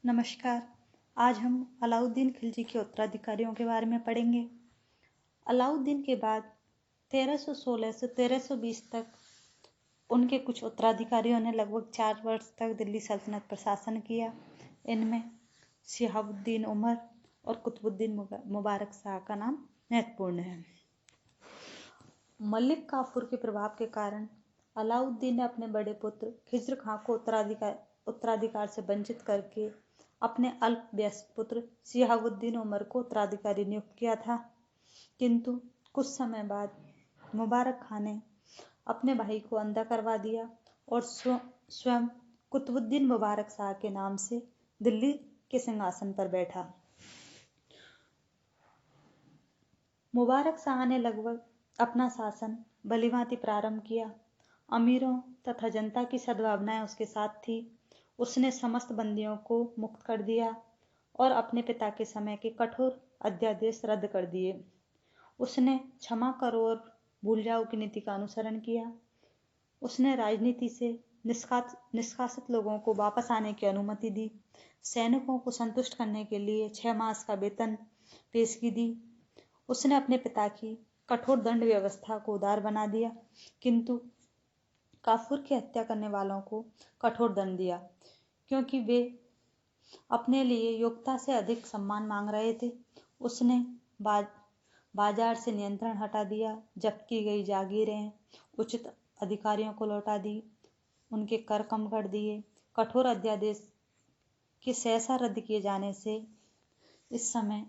नमस्कार। आज हम अलाउद्दीन खिलजी के उत्तराधिकारियों के बारे में पढ़ेंगे। अलाउद्दीन के बाद 1316 से 1320 तक उनके कुछ उत्तराधिकारियों ने लगभग 4 वर्ष तक दिल्ली सल्तनत पर शासन किया। इनमें शिहाबुद्दीन उमर और कुतुबुद्दीन मुबारक शाह का नाम महत्वपूर्ण है। मलिक काफूर के प्रभाव के कारण अलाउद्दीन ने अपने बड़े पुत्र खिज्र खां को उत्तराधिकार से वंचित करके अपने अल्पवयस्क पुत्र शिहाबुद्दीन उमर को उत्तराधिकारी नियुक्त किया था। किंतु कुछ समय बाद मुबारक खां ने अपने भाई को अंधा करवा दिया और स्वयं कुतुबुद्दीन मुबारक शाह के नाम से दिल्ली के सिंहासन पर बैठा। मुबारक शाह ने लगभग अपना शासन भलीभांति प्रारंभ किया। अमीरों तथा जनता की सद्भावनाएं उसके साथ थी। उसने समस्त बंदियों को मुक्त कर दिया और अपने पिता के समय के कठोर अध्यादेश रद्द कर दिए। उसने क्षमा करो और भूल जाओ की नीति का अनुसरण किया। उसने राजनीति से निष्कासित लोगों को वापस आने की अनुमति दी। सैनिकों को संतुष्ट करने के लिए 6 मास का वेतन पेशगी दी। उसने अपने पिता की कठोर दंड व्यवस्था को उदार बना दिया, किंतु काफूर की हत्या करने वालों को कठोर दंड दिया, क्योंकि वे अपने लिए योग्यता से अधिक सम्मान मांग रहे थे। उसने बाजार से नियंत्रण हटा दिया। जब्त की गई जागीरें उचित अधिकारियों को लौटा दी। उनके कर कम कर दिए। कठोर अध्यादेश के सहसा रद्द किए जाने से इस समय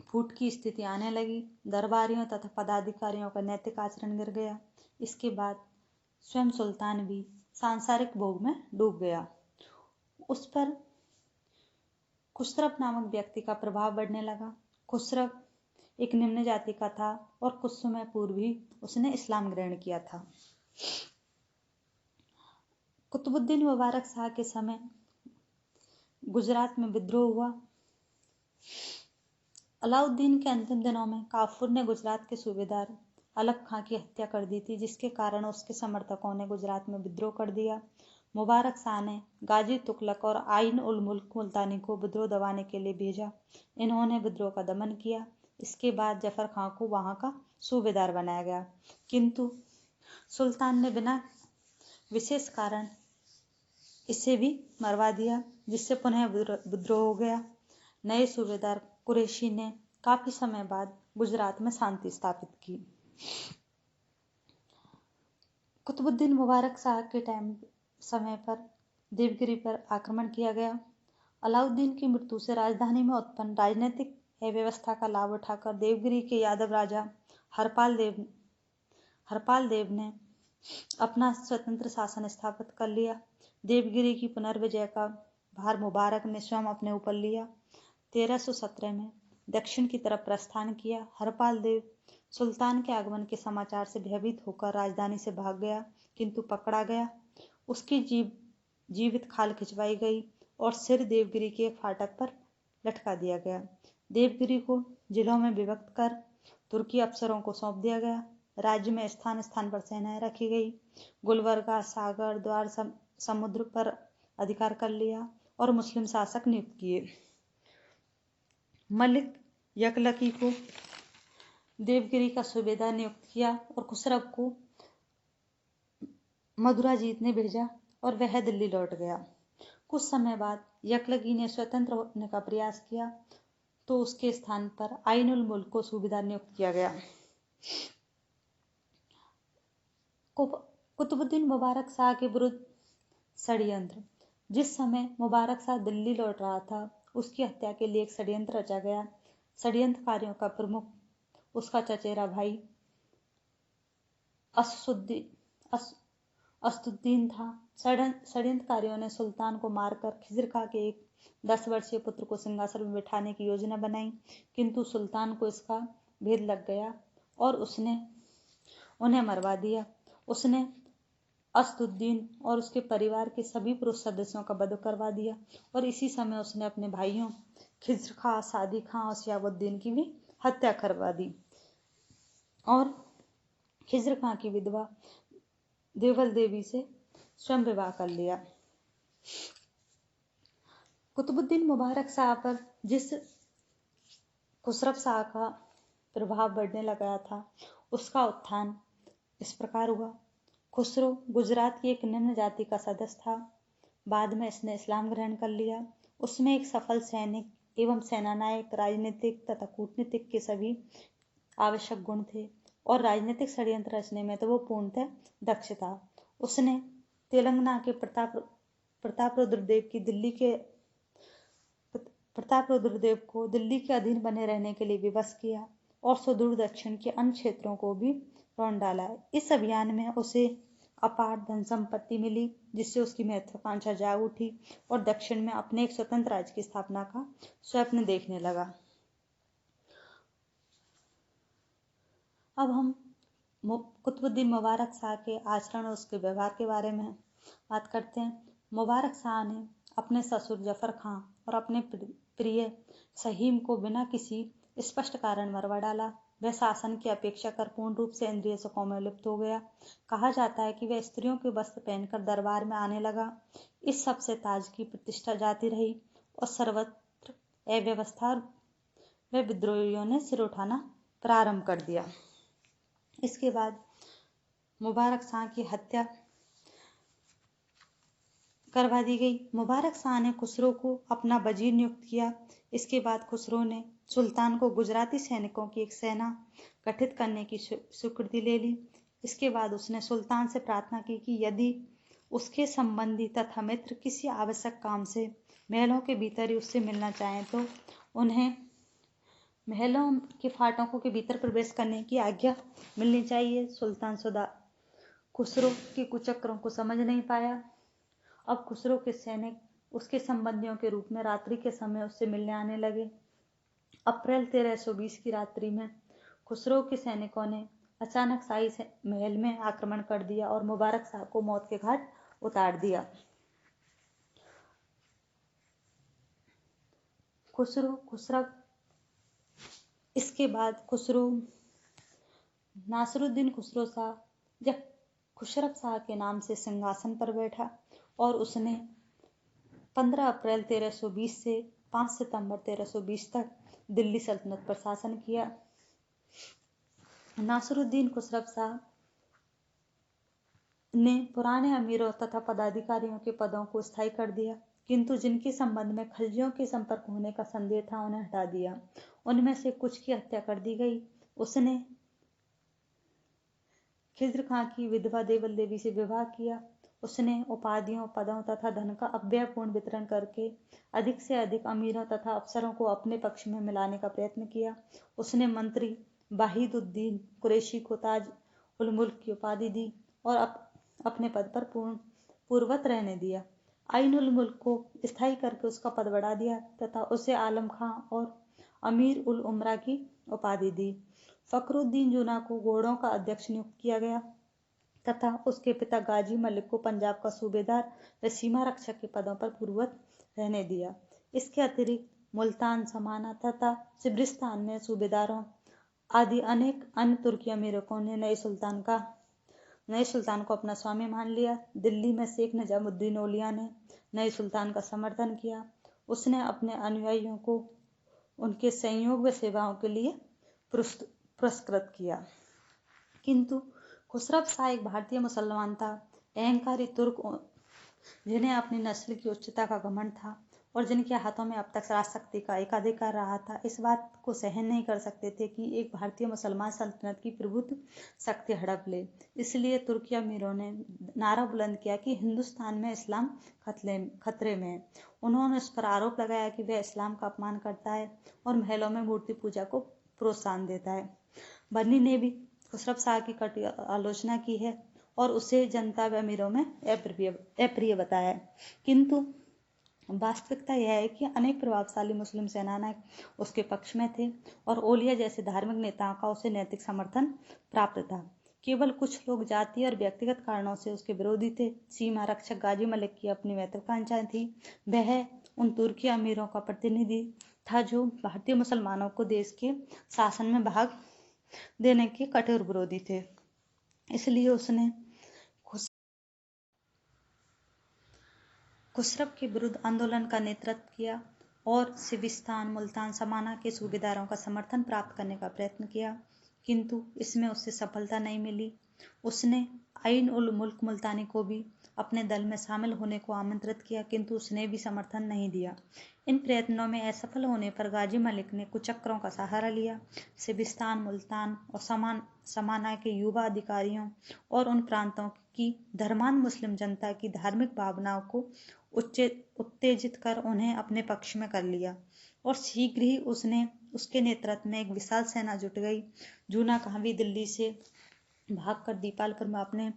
फूट की स्थिति आने लगी। दरबारियों तथा पदाधिकारियों का नैतिक आचरण गिर गया। इसके बाद स्वयं सुल्तान भी सांसारिक भोग में डूब गया। उस पर खुसरव नामक व्यक्ति का प्रभाव बढ़ने लगा। खुसरव एक निम्न जाति का था और कुछ समय पूर्व ही उसने इस्लाम ग्रहण किया था। कुतुबुद्दीन मुबारक शाह के समय गुजरात में विद्रोह हुआ। अलाउद्दीन के अंतिम दिनों में काफूर ने गुजरात के सूबेदार अलग खां की हत्या कर दी थी, जिसके कारण उसके समर्थकों ने गुजरात में विद्रोह कर दिया। मुबारक शाह ने गाजी तुगलक और आइन उल मुल्क मुल्तानी को विद्रोह दबाने के लिए भेजा। इन्होंने विद्रोह का दमन किया। इसके बाद जफर खां को वहां का सूबेदार बनाया गया, किंतु सुल्तान ने बिना विशेष कारण इसे भी मरवा दिया, जिससे पुनः विद्रोह हो गया। नए सूबेदार कुरैशी ने काफी समय बाद गुजरात में शांति स्थापित की। कुतुबुद्दीन मुबारक शाह के समय पर देवगिरी पर आक्रमण किया गया। अलाउद्दीन की मृत्यु से राजधानी में उत्पन्न राजनीतिक अव्यवस्था का लाभ उठाकर देवगिरी के यादव राजा हरपाल देव ने अपना स्वतंत्र शासन स्थापित कर लिया। देवगिरी की पुनर्विजय का भार मुबारक ने स्वयं अपने ऊपर लिया। 1317 में दक्षिण की तरफ प्रस्थान किया। हरपाल देव सुल्तान के आगमन के समाचार से भयभीत होकर राजधानी से भाग गया, किंतु पकड़ा गया। उसकी जीवित खाल खिंचवाई गई और सिर देवगिरी के एक फाटक पर लटका दिया गया। देवगिरी को जिलों में विभक्त कर तुर्की अफसरों को सौंप दिया गया। राज्य में स्थान स्थान पर सेनाएं रखी गई। गुलबर्गा, सागर, द्वार समुद्र पर अधिकार कर लिया और मुस्लिम शासक नियुक्त किए। मलिक यकलकी को देवगिरी का सूबेदार नियुक्त किया और खुसरव को मदुरा जीतने भेजा और वह दिल्ली लौट गया। कुछ समय बाद यकलकी ने स्वतंत्र होने का प्रयास किया, तो उसके स्थान पर आइन उल मुल्क को सूबेदार नियुक्त किया गया। कुतुबुद्दीन मुबारक शाह के विरुद्ध षड्यंत्र। जिस समय मुबारक शाह दिल्ली लौट रहा था, उसकी हत्या के लिए एक षड्यंत्र रचा गया। षड्यंत्रकारियों का प्रमुख उसका चचेरा भाई असदुद्दीन था। षड्यंत्रकारियों ने सुल्तान को मारकर खिज्र खां के एक 10 वर्षीय पुत्र को सिंहासन में बिठाने की योजना बनाई, किंतु सुल्तान को इसका भेद लग गया और उसने उन्हें मरवा दिया। उसने असदुद्दीन और उसके परिवार के सभी पुरुष सदस्यों का वध करवा दिया और इसी समय उसने अपने भाइयों खिज्र खां, सादी खां और शिहाबुद्दीन की भी हत्या करवा दी और खिज्र खां की विधवा देवल देवी से स्वयं विवाह कर लिया। कुतुबुद्दीन मुबारक शाह पर जिस खुसरव शाह का प्रभाव बढ़ने लगा था, उसका उत्थान इस प्रकार हुआ। खुसरो गुजरात की एक निम्न जाति का सदस्य था। बाद में इसने इस्लाम ग्रहण कर लिया। उसमें एक सफल सैनिक एवं सेनानायक, राजनीतिक तथा कूटनीतिक के सभी आवश्यक गुण थे और राजनीतिक षड्यंत्र रचने में तो वो पूर्णतः दक्ष था। उसने तेलंगाना के प्रताप रुद्रदेव को दिल्ली के अधीन बने रहने के लिए विवश किया और सुदूर दक्षिण के अन्य क्षेत्रों को भी रौंद डाला। इस अभियान में उसे अपार धन संपत्ति मिली, जिससे उसकी महत्वाकांक्षा जाग उठी और दक्षिण में अपने एक स्वतंत्र राज्य की स्थापना का स्वप्न देखने लगा। अब हम कुतुबुद्दीन मुबारक शाह के आचरण और उसके व्यवहार के बारे में बात करते हैं। मुबारक शाह ने अपने ससुर जफर खां और अपने प्रिय सहीम को बिना किसी स्पष्ट कारण मरवा डाला। वह शासन की अपेक्षा कर पूर्ण रूप से इंद्रिय सुखों में लिप्त हो गया। कहा जाता है कि वह स्त्रियों के वस्त्र पहनकर दरबार में आने लगा। इस सब से ताज की प्रतिष्ठा जाती रही और सर्वत्र अव्यवस्था व विद्रोहियों ने सिर उठाना प्रारंभ कर दिया। इसके बाद मुबारक शाह की हत्या करवा दी गई। मुबारक शाह ने खुसरो को अपना वजीर नियुक्त किया। इसके बाद खुसरो ने सुल्तान को गुजराती सैनिकों की एक सेना गठित करने की स्वीकृति ले ली। इसके बाद उसने सुल्तान से प्रार्थना की कि यदि उसके संबंधी तथा मित्र किसी आवश्यक काम से महलों के भीतर ही उससे मिलना चाहें तो उन्हें महलों के फाटकों के भीतर प्रवेश करने की आज्ञा मिलनी चाहिए। सुल्तान सुदा खुसरो के कुचक्रों को समझ नहीं पाया। अब खुसरो के सैनिक उसके संबंधियों के रूप में रात्रि के समय उससे मिलने आने लगे। अप्रैल 1320 की रात्रि में खुसरो के सैनिकों ने अचानक शाही महल में आक्रमण कर दिया और मुबारक शाह को मौत के घाट उतार दिया। खुसरो इसके बाद नासिरुद्दीन खुसरो शाह जब खुसरव शाह के नाम से सिंहासन पर बैठा और उसने 15 अप्रैल 1320 से 5 सितंबर 1320 तक दिल्ली सल्तनत पर शासन किया। नासिरुद्दीन खुसरव शाह ने पुराने अमीरों तथा पदाधिकारियों के पदों को स्थायी कर दिया, किंतु जिनके संबंध में खलजियों के संपर्क होने का संदेह था उन्हें हटा दिया। उनमें से कुछ की हत्या कर दी गई। उसने खिज्र खां की विधवा देवल देवी से विवाह किया। उसने उपाधियों, पदों तथा धन का अव्ययपूर्ण वितरण करके अधिक से अधिक अमीरों तथा अफसरों को अपने पक्ष में मिलाने का प्रयत्न किया। उसने मंत्री वाहिदुद्दीन कुरैशी को ताज उल मुल्क की उपाधि दी और अपने पद पर पूर्ववत रहने दिया। आइन उल मुल्क को स्थायी करके उसका पद बढ़ा दिया तथा उसे आलम खां और अमीर उल उमरा की उपाधि दी। फखरुद्दीन जूना को घोड़ों का अध्यक्ष नियुक्त किया गया तथा उसके पिता गाजी मलिक को पंजाब का सूबेदार व सीमा रक्षक के पदों पर पूर्ववत रहने दिया। इसके अतिरिक्त मुल्तान, समाना तथा सिब्रिस्तान में सूबेदारों आदि अनेक अन्य तुर्की अमीरों ने नए सुल्तान को अपना स्वामी मान लिया। दिल्ली में शेख निजामुद्दीन औलिया ने नए सुल्तान का समर्थन किया। उसने अपने अनुयायियों को उनके संयोग व सेवाओं के लिए पुरस्कृत किया। किंतु खुसरव शाह एक भारतीय मुसलमान था, अहंकारी तुर्क जिन्हें अपनी नस्ल की उच्चता का घमंड था और जिनके हाथों में अब तक राजशक्ति का एकाधिकार रहा था, इस बात को सहन नहीं कर सकते थे कि एक भारतीय मुसलमान सल्तनत की प्रभुत्व शक्ति हड़प ले। इसलिए तुर्की अमीरों ने नारा बुलंद किया कि हिंदुस्तान में इस्लाम खतरे में है। उन्होंने उस पर आरोप लगाया कि वह इस्लाम का अपमान करता है और महलों में मूर्ति पूजा को प्रोत्साहन देता है। बन्नी ने भी खुसरव शाह की कटी आलोचना की है और उसे जनता व अमीरों में अप्रिय बताया है। किंतु वास्तविकता यह है कि अनेक प्रभावशाली मुस्लिम सेनानायक उसके पक्ष में थे और ओलिया जैसे धार्मिक नेताओं का उसे नैतिक समर्थन प्राप्त था। केवल कुछ लोग जातीय और व्यक्तिगत कारणों से उसके विरोधी थे। सीमा रक्षक गाजी मलिक की अपनी महत्वाकांक्षा थी। वह उन तुर्की अमीरों का प्रतिनिधि था जो भारतीय मुसलमानों को देश के शासन में भाग देने के कठोर विरोधी थे। इसलिए उसने खुसरव के विरुद्ध आंदोलन का नेतृत्व किया और सिविस्तान, मुल्तान, समाना के सूबेदारों का समर्थन प्राप्त करने का प्रयत्न किया, किंतु इसमें उसे सफलता नहीं मिली। उसने आइन उल मुल्क मुल्तानी को भी अपने दल में शामिल होने को आमंत्रित किया, किंतु उसने भी समर्थन नहीं दिया। इन प्रयत्नों में असफल होने पर गाजी मलिक ने कुचक्रों का सहारा लिया। सिविस्तान, मुल्तान और समाना के युवा अधिकारियों और उन प्रांतों की धर्मांध मुस्लिम जनता की धार्मिक भावनाओं को उत्तेजित कर उन्हें अपने पक्ष में कर लिया और शीघ्र ही उसके नेतृत्व में एक विशाल सेना जुट गई। जूना कहावी दिल्ली से भागकर दीपालपुर में अपने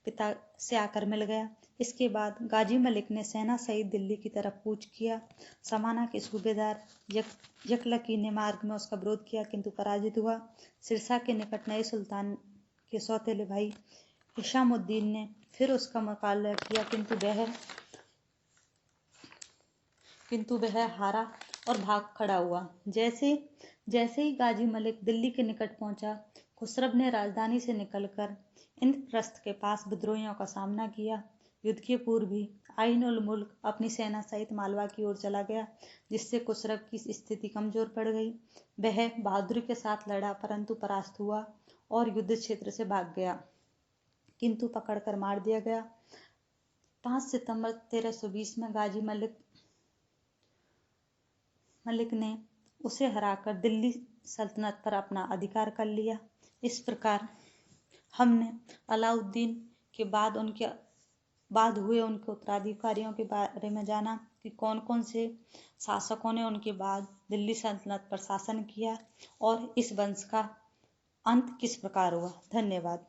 पिता से आकर मिल गया। इसके बाद गाजी मलिक ने सेना सहित दिल्ली की तरफ कूच किया। समाना के सूबेदार यकलकी ने मार्ग में उसका विरोध किया, किंतु पराजित हुआ। सिरसा के निकट नए सुल्तान के सौतेले भाई हिशामुद्दीन ने फिर उसका मुकाबला किया, किंतु वह हारा और भाग खड़ा हुआ। जैसे ही गाजी मलिक दिल्ली के निकट पहुंचा, खुसरव ने राजधानी से निकलकर इंद्रप्रस्थ के पास विद्रोहियों का सामना किया। युद्ध के पूर्व भी आइन उल मुल्क अपनी सेना सहित मालवा की ओर चला गया, जिससे खुसरव की स्थिति कमजोर पड़ गई। वह बहादुरी के साथ लड़ा, परंतु परास्त हुआ और युद्ध क्षेत्र से भाग गया, किंतु पकड़कर मार दिया गया। 5 सितंबर 1320 में गाजी मलिक ने उसे हराकर दिल्ली सल्तनत पर अपना अधिकार कर लिया। इस प्रकार हमने अलाउद्दीन के बाद हुए उनके उत्तराधिकारियों के बारे में जाना कि कौन कौन से शासकों ने उनके बाद दिल्ली सल्तनत पर शासन किया और इस वंश का अंत किस प्रकार हुआ। धन्यवाद।